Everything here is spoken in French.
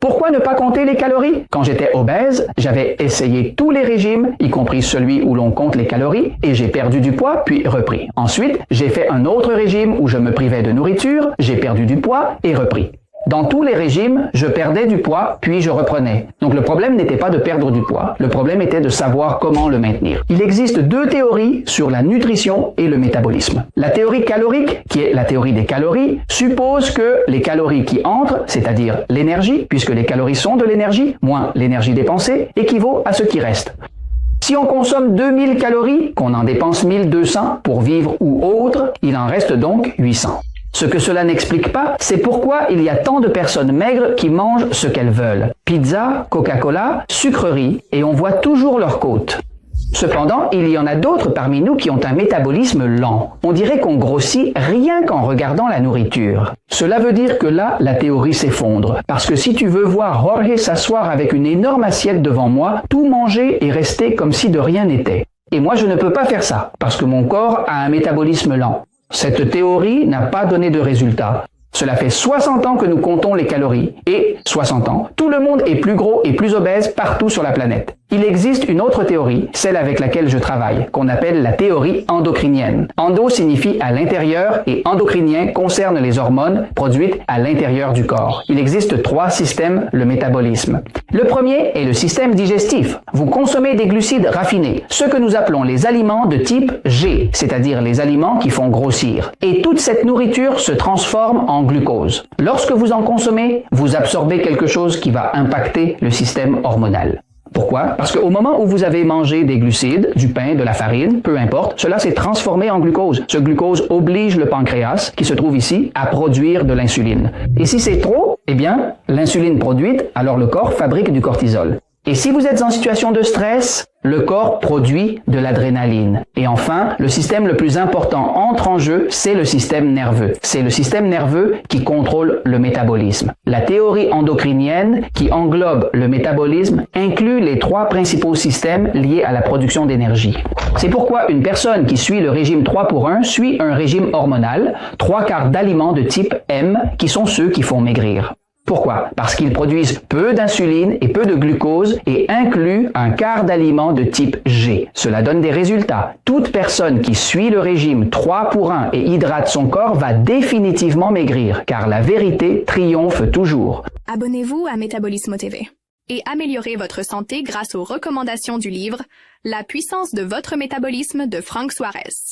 Pourquoi ne pas compter les calories? Quand j'étais obèse, j'avais essayé tous les régimes, y compris celui où l'on compte les calories, et j'ai perdu du poids puis repris. Ensuite, j'ai fait un autre régime où je me privais de nourriture, j'ai perdu du poids et repris. Dans tous les régimes, je perdais du poids, puis je reprenais. Donc le problème n'était pas de perdre du poids, le problème était de savoir comment le maintenir. Il existe deux théories sur la nutrition et le métabolisme. La théorie calorique, qui est la théorie des calories, suppose que les calories qui entrent, c'est-à-dire l'énergie, puisque les calories sont de l'énergie, moins l'énergie dépensée, équivaut à ce qui reste. Si on consomme 2000 calories, qu'on en dépense 1200 pour vivre ou autre, il en reste donc 800. Ce que cela n'explique pas, c'est pourquoi il y a tant de personnes maigres qui mangent ce qu'elles veulent. Pizza, Coca-Cola, sucreries, et on voit toujours leurs côtes. Cependant, il y en a d'autres parmi nous qui ont un métabolisme lent. On dirait qu'on grossit rien qu'en regardant la nourriture. Cela veut dire que là, la théorie s'effondre. Parce que si tu veux voir Jorge s'asseoir avec une énorme assiette devant moi, tout manger et rester comme si de rien n'était. Et moi, je ne peux pas faire ça, parce que mon corps a un métabolisme lent. Cette théorie n'a pas donné de résultat. Cela fait 60 ans que nous comptons les calories. Et 60 ans, tout le monde est plus gros et plus obèse partout sur la planète. Il existe une autre théorie, celle avec laquelle je travaille, qu'on appelle la théorie endocrinienne. Endo signifie à l'intérieur et endocrinien concerne les hormones produites à l'intérieur du corps. Il existe trois systèmes, le métabolisme. Le premier est le système digestif. Vous consommez des glucides raffinés, ce que nous appelons les aliments de type G, c'est-à-dire les aliments qui font grossir. Et toute cette nourriture se transforme en glucose. Lorsque vous en consommez, vous absorbez quelque chose qui va impacter le système hormonal. Pourquoi? Parce qu'au moment où vous avez mangé des glucides, du pain, de la farine, peu importe, cela s'est transformé en glucose. Ce glucose oblige le pancréas, qui se trouve ici, à produire de l'insuline. Et si c'est trop, eh bien, l'insuline produite, alors le corps fabrique du cortisol. Et si vous êtes en situation de stress, le corps produit de l'adrénaline. Et enfin, le système le plus important entre en jeu, c'est le système nerveux. C'est le système nerveux qui contrôle le métabolisme. La théorie endocrinienne, qui englobe le métabolisme, inclut les trois principaux systèmes liés à la production d'énergie. C'est pourquoi une personne qui suit le régime 3 pour 1 suit un régime hormonal, 3/4 d'aliments de type M, qui sont ceux qui font maigrir. Pourquoi? Parce qu'ils produisent peu d'insuline et peu de glucose et incluent un quart d'aliments de type G. Cela donne des résultats. Toute personne qui suit le régime 3 pour 1 et hydrate son corps va définitivement maigrir, car la vérité triomphe toujours. Abonnez-vous à Métabolisme TV et améliorez votre santé grâce aux recommandations du livre « La puissance de votre métabolisme » de Frank Suarez.